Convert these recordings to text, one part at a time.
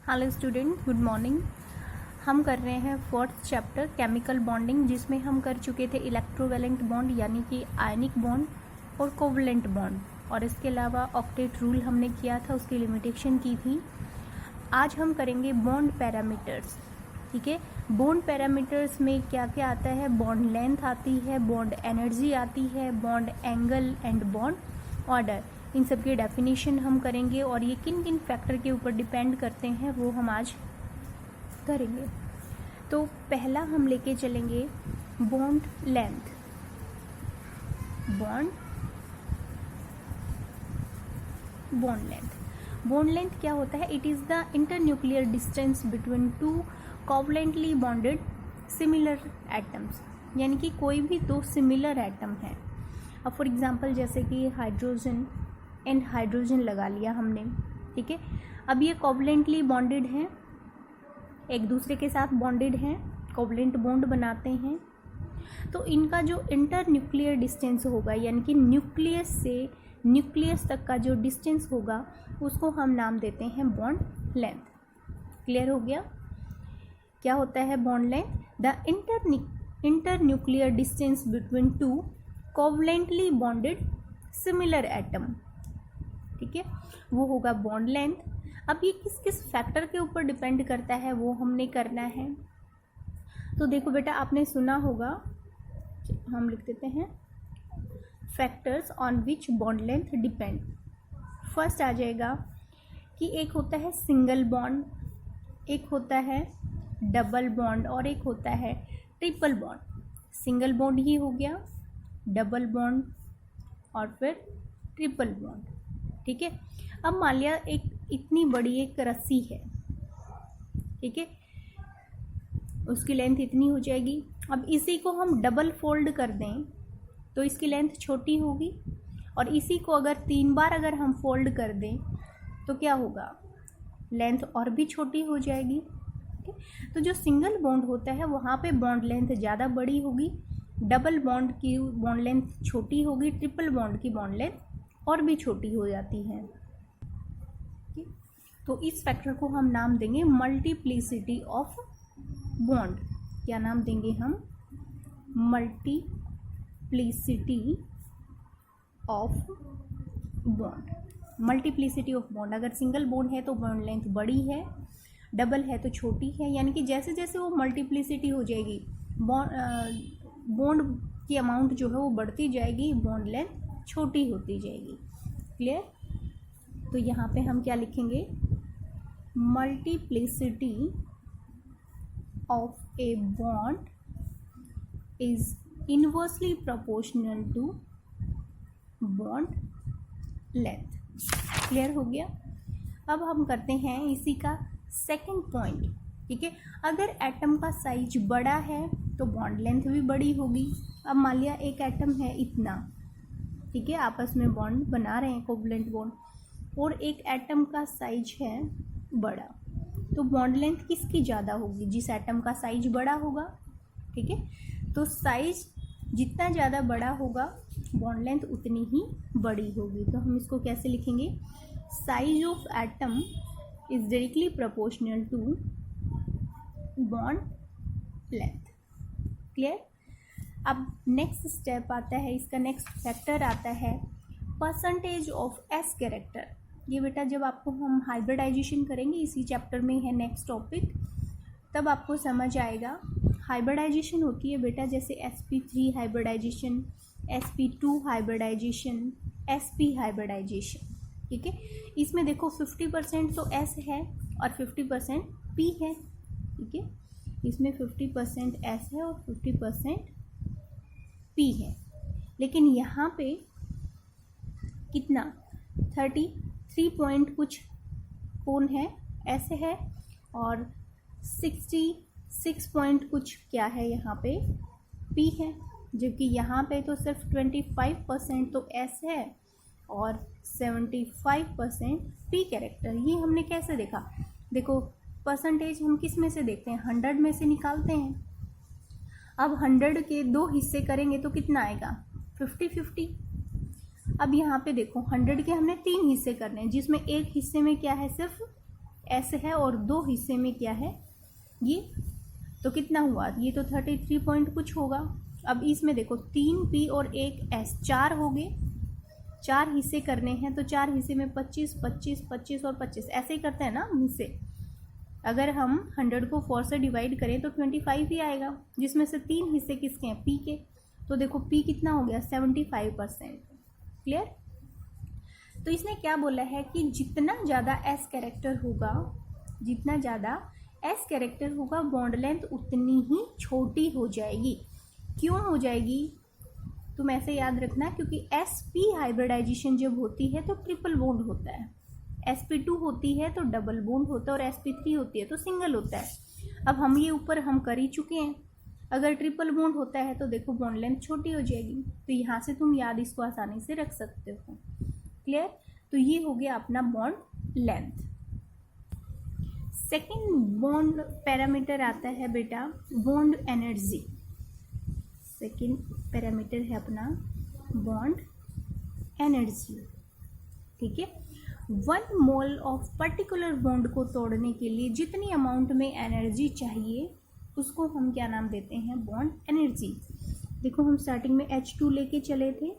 Hello student, good morning. हम कर रहे हैं फोर्थ चैप्टर केमिकल बॉन्डिंग, जिसमें हम कर चुके थे इलेक्ट्रोवैलेंट बॉन्ड यानी कि आयनिक बॉन्ड और कोवलेंट बॉन्ड, और इसके अलावा ऑक्टेट रूल हमने किया था, उसकी लिमिटेशन की थी। आज हम करेंगे बॉन्ड पैरामीटर्स। ठीक है, बॉन्ड पैरामीटर्स में क्या क्या आता है? बॉन्ड लेंथ आती है, बॉन्ड एनर्जी आती है, bond angle and bond order. इन सब की डेफिनेशन हम करेंगे और ये किन किन फैक्टर के ऊपर डिपेंड करते हैं वो हम आज करेंगे। तो पहला हम लेके चलेंगे बॉन्ड लेंथ। बॉन्ड लेंथ क्या होता है? It is the internuclear distance between two covalently bonded similar atoms, यानी कि कोई भी दो सिमिलर एटम है। अब फॉर एग्जांपल जैसे कि हाइड्रोजन एंड हाइड्रोजन लगा लिया हमने। ठीक है, अब ये कोवलेंटली बॉन्डेड हैं, एक दूसरे के साथ बॉन्डेड हैं, कोवलेंट बॉन्ड बनाते हैं। तो इनका जो इंटर न्यूक्लियर डिस्टेंस होगा, यानी कि न्यूक्लियस से न्यूक्लियस तक का जो डिस्टेंस होगा, उसको हम नाम देते हैं बॉन्ड लेंथ। क्लियर हो गया? क्या होता है bond length? The inter nuclear distance between two covalently bonded similar atom. ठीक है, वो होगा बॉन्ड लेंथ। अब ये किस किस फैक्टर के ऊपर डिपेंड करता है वो हमने करना है। तो देखो बेटा, आपने सुना होगा, हम लिख देते हैं factors on which bond length depend. First आ जाएगा कि एक होता है सिंगल बॉन्ड, एक होता है डबल बॉन्ड और एक होता है ट्रिपल बॉन्ड। सिंगल बॉन्ड ही हो गया, डबल बॉन्ड और फिर ट्रिपल बॉन्ड। ठीक है, अब मान लिया एक इतनी बड़ी एक रस्सी है, ठीक है, उसकी लेंथ इतनी हो जाएगी। अब इसी को हम डबल फोल्ड कर दें तो इसकी लेंथ छोटी होगी, और इसी को अगर 3 बार अगर हम फोल्ड कर दें तो क्या होगा? लेंथ और भी छोटी हो जाएगी। तो जो सिंगल बॉन्ड होता है वहाँ पे बॉन्ड लेंथ ज़्यादा बड़ी होगी, डबल बॉन्ड की बॉन्ड लेंथ छोटी होगी, ट्रिपल बॉन्ड की बॉन्ड लेंथ और भी छोटी हो जाती है। तो इस फैक्टर को हम नाम देंगे मल्टीप्लिसिटी ऑफ बॉन्ड। क्या नाम देंगे हम? Multiplicity of bond. Multiplicity of bond, अगर सिंगल बॉन्ड है तो बॉन्ड लेंथ बड़ी है, डबल है तो छोटी है, यानी कि जैसे जैसे वो मल्टीप्लिसिटी हो जाएगी, बॉन्ड की अमाउंट जो है वो बढ़ती जाएगी, बॉन्ड लेंथ छोटी होती जाएगी। क्लियर? तो यहाँ पे हम क्या लिखेंगे? Multiplicity of a bond is inversely proportional to bond length. Clear हो गया? अब हम करते हैं इसी का सेकंड पॉइंट। ठीक है, अगर एटम का साइज बड़ा है तो बॉन्ड लेंथ भी बड़ी होगी। अब मान लिया एक एटम है इतना, ठीक है, आपस में बॉन्ड बना रहे हैं कोवलेंट बॉन्ड, और एक एटम का साइज है बड़ा, तो बॉन्ड लेंथ किसकी ज़्यादा होगी? जिस एटम का साइज बड़ा होगा। ठीक है, तो साइज जितना ज़्यादा बड़ा होगा बॉन्ड लेंथ उतनी ही बड़ी होगी। तो हम इसको कैसे लिखेंगे? Size of atom is directly proportional to bond length. Clear? अब नेक्स्ट स्टेप आता है, इसका नेक्स्ट फैक्टर आता है परसेंटेज ऑफ एस कैरेक्टर। ये बेटा जब आपको हम हाइब्रिडाइजेशन करेंगे, इसी चैप्टर में है नेक्स्ट टॉपिक, तब आपको समझ आएगा। हाइब्रिडाइजेशन होती है बेटा जैसे sp3 hybridisation, sp2 hybridisation, sp hybridisation. ठीक है, इसमें देखो 50% तो s है और 50% p है। ठीक है, इसमें 50% s है और 50% p है, लेकिन यहाँ पे कितना 33 पॉइंट कुछ कौन है? s है, और 66 पॉइंट कुछ क्या है यहाँ पे? p है। जबकि यहाँ पे तो सिर्फ 25% तो s है और 75% p कैरेक्टर। ये हमने कैसे देखा? देखो, परसेंटेज हम किस में से देखते हैं? 100 में से निकालते हैं। अब 100 के 2 हिस्से करेंगे तो कितना आएगा? 50-50। अब यहाँ पे देखो 100 के हमने 3 हिस्से करने हैं, जिसमें एक हिस्से में क्या है? सिर्फ एस है और 2 हिस्से में क्या है ये, तो कितना हुआ, ये तो 33 पॉइंट कुछ होगा। अब इसमें देखो 3 पी और 1 एस, 4 हो गए, 4 हिस्से करने हैं तो 4 हिस्से में 25 25 25 और 25 ऐसे ही करते हैं ना हम हिस्से। अगर हम 100 को 4 से डिवाइड करें तो 25 ही आएगा, जिसमें से 3 हिस्से किसके हैं, पी के। तो देखो पी कितना हो गया, 75%। क्लियर। तो इसने क्या बोला है कि जितना ज़्यादा एस कैरेक्टर होगा, जितना ज़्यादा एस कैरेक्टर होगा बॉन्ड लेंथ उतनी ही छोटी हो जाएगी। क्यों हो जाएगी, तुम ऐसे याद रखना, क्योंकि sp हाइब्रिडाइजेशन जब होती है तो ट्रिपल बॉन्ड होता है, sp2 होती है तो डबल बॉन्ड होता है और sp3 होती है तो सिंगल होता है। अब हम ये ऊपर हम कर ही चुके हैं, अगर ट्रिपल बॉन्ड होता है तो देखो बॉन्ड लेंथ छोटी हो जाएगी। तो यहाँ से तुम याद इसको आसानी से रख सकते हो। क्लियर। तो ये हो गया अपना bond length. Second bond parameter आता है बेटा बॉन्ड एनर्जी। सेकेंड पैरामीटर है अपना बॉन्ड एनर्जी। ठीक है। 1 मोल ऑफ पर्टिकुलर बॉन्ड को तोड़ने के लिए जितनी अमाउंट में एनर्जी चाहिए उसको हम क्या नाम देते हैं, बॉन्ड एनर्जी। देखो हम स्टार्टिंग में H2 लेके चले थे,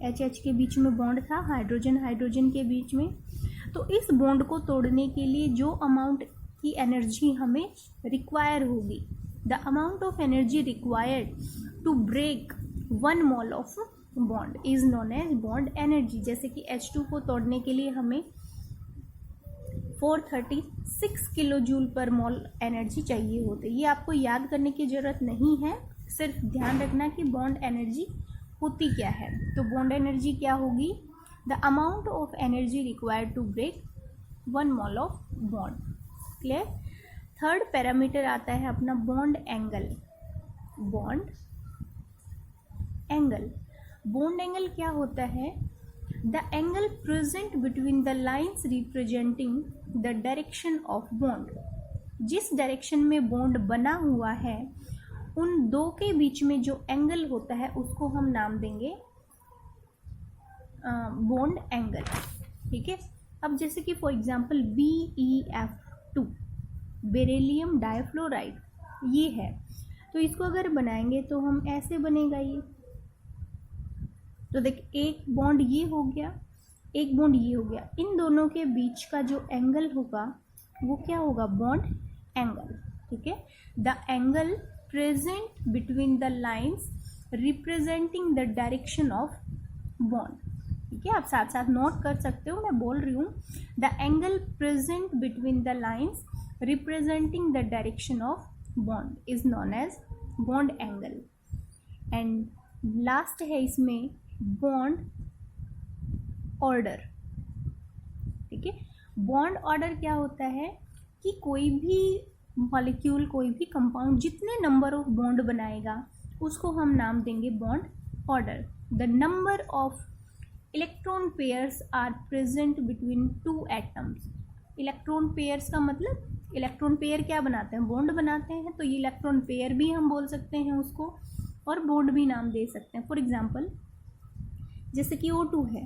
H के बीच में बॉन्ड था, हाइड्रोजन हाइड्रोजन के बीच में। तो इस बॉन्ड को तोड़ने के लिए जो अमाउंट की एनर्जी हमें रिक्वायर होगी, the amount of energy required to break 1 mole of bond is known as bond energy. जैसे कि H2 को तोड़ने के लिए हमें 436 किलो जूल पर मोल एनर्जी चाहिए होती है। ये आपको याद करने की ज़रूरत नहीं है, सिर्फ ध्यान रखना कि बॉन्ड एनर्जी होती क्या है। तो बॉन्ड एनर्जी क्या होगी, the amount of energy required to break 1 mole of bond. Clear. Third parameter आता है अपना bond angle. Bond angle, bond angle क्या होता है, the angle present between the lines representing the direction of bond. जिस direction में bond बना हुआ है उन दो के बीच में जो एंगल होता है उसको हम नाम देंगे बॉन्ड एंगल। ठीक है। अब जैसे कि for example BeF2 beryllium difluoride ये है, तो इसको अगर बनाएंगे तो हम ऐसे बनेगा ये। तो देख एक बॉन्ड ये हो गया, एक बॉन्ड ये हो गया, इन दोनों के बीच का जो एंगल होगा वो क्या होगा, बॉन्ड एंगल। ठीक है। The angle present between the lines representing the direction of bond. ठीक है, आप साथ साथ नोट कर सकते हो, मैं बोल रही हूँ the angle present between the lines representing the direction of bond is known as bond angle. And last है इसमें बॉन्ड ऑर्डर। ठीक है। बॉन्ड ऑर्डर क्या होता है कि कोई भी मॉलिक्यूल, कोई भी कंपाउंड जितने नंबर ऑफ बॉन्ड बनाएगा उसको हम नाम देंगे bond order. The number of electron pairs are present between 2 atoms. Electron pairs का मतलब, इलेक्ट्रॉन पेयर क्या बनाते हैं, बॉन्ड बनाते हैं, तो ये इलेक्ट्रॉन पेयर भी हम बोल सकते हैं उसको, और बॉन्ड भी नाम दे सकते हैं। फॉर एग्जांपल जैसे कि O2 है,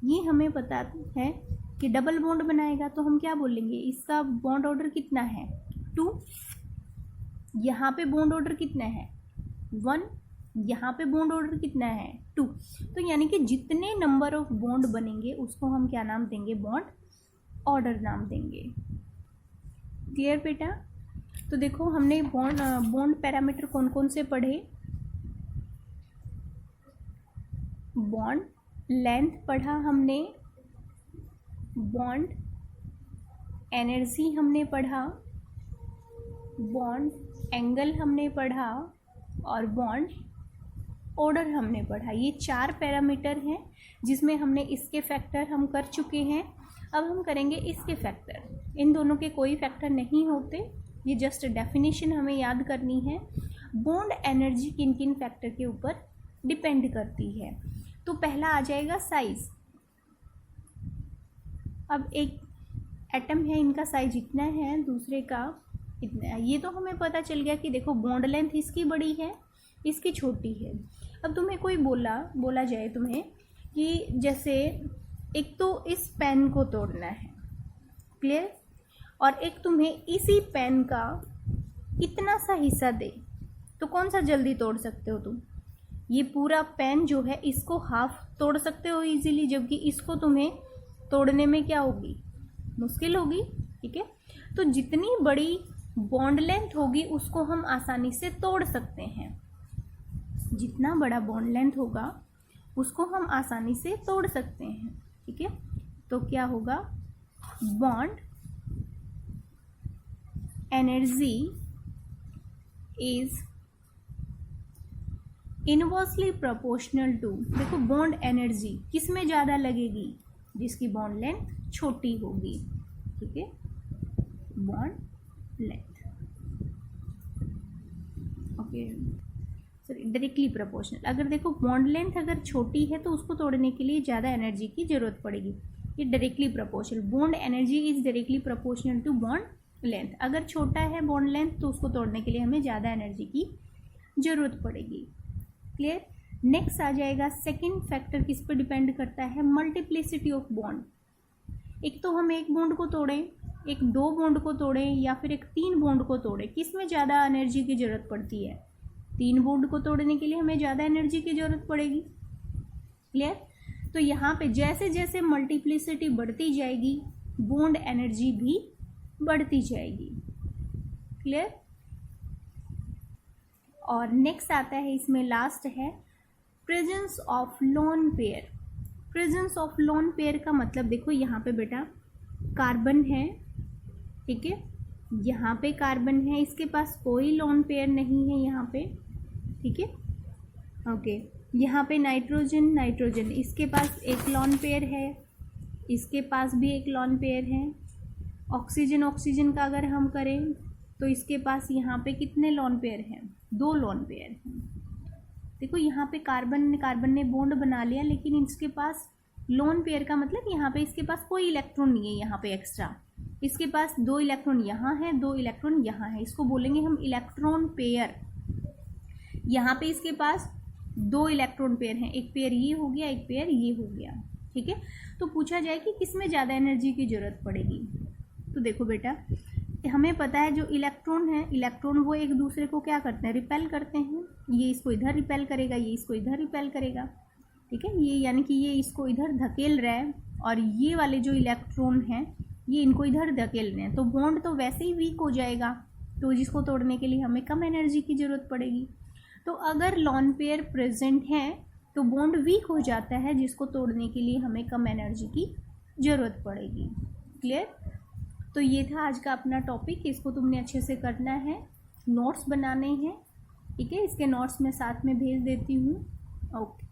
ये हमें पता है कि डबल बॉन्ड बनाएगा तो हम क्या बोलेंगे, इसका बॉन्ड ऑर्डर कितना है 2, यहाँ पे बॉन्ड ऑर्डर कितना है 1, यहाँ पे बॉन्ड ऑर्डर कितना है 2। तो यानी कि जितने नंबर ऑफ बॉन्ड बनेंगे उसको हम क्या नाम देंगे, बॉन्ड ऑर्डर नाम देंगे। क्लियर बेटा। तो देखो हमने बॉन्ड पैरामीटर कौन कौन से पढ़े, बॉन्ड लेंथ पढ़ा हमने, बॉन्ड एनर्जी हमने पढ़ा, बॉन्ड एंगल हमने पढ़ा और बॉन्ड ऑर्डर हमने पढ़ा। ये 4 पैरामीटर हैं जिसमें हमने इसके फैक्टर हम कर चुके हैं। अब हम करेंगे इसके फैक्टर। इन दोनों के कोई फैक्टर नहीं होते, ये जस्ट डेफिनेशन हमें याद करनी है। बॉन्ड एनर्जी किन किन फैक्टर के ऊपर डिपेंड करती है। तो पहला आ जाएगा साइज। अब एक एटम है, इनका साइज इतना है, दूसरे का इतना है। ये तो हमें पता चल गया कि देखो बॉन्ड लेंथ इसकी बड़ी है, इसकी छोटी है। अब तुम्हें कोई बोला जाए तुम्हें कि जैसे एक तो इस पेन को तोड़ना है, क्लियर, और एक तुम्हें इसी पेन का इतना सा हिस्सा दे, तो कौन सा जल्दी तोड़ सकते हो तुम? ये पूरा पेन जो है इसको हाफ तोड़ सकते हो इजीली, जबकि इसको तुम्हें तोड़ने में क्या होगी, मुश्किल होगी। ठीक है, तो जितनी बड़ी बॉन्ड लेंथ होगी उसको हम आसानी से तोड़ सकते हैं। जितना बड़ा बॉन्ड लेंथ होगा उसको हम आसानी से तोड़ सकते हैं। ठीक है, तो क्या होगा, bond energy is inversely proportional to, देखो बॉन्ड एनर्जी किस में ज़्यादा लगेगी, जिसकी बॉन्ड लेंथ छोटी होगी। ठीक है, bond length, okay sorry, directly proportional. अगर देखो बॉन्ड लेंथ अगर छोटी है तो उसको तोड़ने के लिए ज़्यादा एनर्जी की जरूरत पड़ेगी। ये directly proportional, bond energy is directly proportional to bond length. अगर छोटा है बॉन्ड लेंथ तो उसको तोड़ने के लिए हमें ज़्यादा एनर्जी की जरूरत पड़ेगी। क्लियर। नेक्स्ट आ जाएगा सेकंड फैक्टर, किस पर डिपेंड करता है, मल्टीप्लिसिटी ऑफ बॉन्ड। एक तो हम एक बॉन्ड को तोड़ें, एक दो बॉन्ड को तोड़ें, या फिर एक तीन बॉन्ड को तोड़ें, किस में ज़्यादा एनर्जी की जरूरत पड़ती है? तीन बॉन्ड को तोड़ने के लिए हमें ज़्यादा एनर्जी की जरूरत पड़ेगी। क्लियर। तो यहाँ पे जैसे जैसे मल्टीप्लिसिटी बढ़ती जाएगी बॉन्ड एनर्जी भी बढ़ती जाएगी। क्लियर। और नेक्स्ट आता है, इसमें लास्ट है presence of lone pair. Presence of lone pair का मतलब देखो यहाँ पे बेटा कार्बन है, ठीक है, यहाँ पे कार्बन है, इसके पास कोई लोन पेयर नहीं है यहाँ पे। ठीक है, ओके, यहाँ पे नाइट्रोजन, नाइट्रोजन इसके पास एक लोन पेयर है, इसके पास भी एक लोन पेयर है। ऑक्सीजन, ऑक्सीजन का अगर हम करें तो इसके पास यहाँ पे कितने लोन पेयर हैं? दो लोन पेयर हैं। देखो यहाँ पे कार्बन ने बॉन्ड बना लिया, लेकिन इसके पास लोन पेयर का मतलब यहाँ पे इसके पास कोई इलेक्ट्रॉन नहीं है यहाँ पे एक्स्ट्रा। इसके पास दो इलेक्ट्रॉन यहाँ है, दो इलेक्ट्रॉन यहाँ है, इसको बोलेंगे हम इलेक्ट्रॉन पेयर। यहाँ पे इसके पास दो इलेक्ट्रॉन पेयर हैं, एक पेयर ये हो गया, एक पेयर ये हो गया। ठीक है, तो पूछा जाए कि किस में ज़्यादा एनर्जी की जरूरत पड़ेगी, तो देखो बेटा हमें पता है जो इलेक्ट्रॉन है, इलेक्ट्रॉन वो एक दूसरे को क्या करते हैं, रिपेल करते हैं। ये इसको इधर रिपेल करेगा, ये इसको इधर रिपेल करेगा। ठीक है, ये यानी कि ये इसको इधर धकेल रहा है और ये वाले जो इलेक्ट्रॉन हैं ये इनको इधर धकेल रहे हैं, तो बॉन्ड तो वैसे ही वीक हो जाएगा, तो जिसको तोड़ने के लिए हमें कम एनर्जी की ज़रूरत पड़ेगी। तो अगर लोन पेयर प्रेजेंट है तो बॉन्ड वीक हो जाता है, जिसको तोड़ने के लिए हमें कम एनर्जी की ज़रूरत पड़ेगी। क्लियर। तो ये था आज का अपना टॉपिक, इसको तुमने अच्छे से करना है, नोट्स बनाने हैं। ठीक है, इसके नोट्स मैं साथ में भेज देती हूँ। ओके।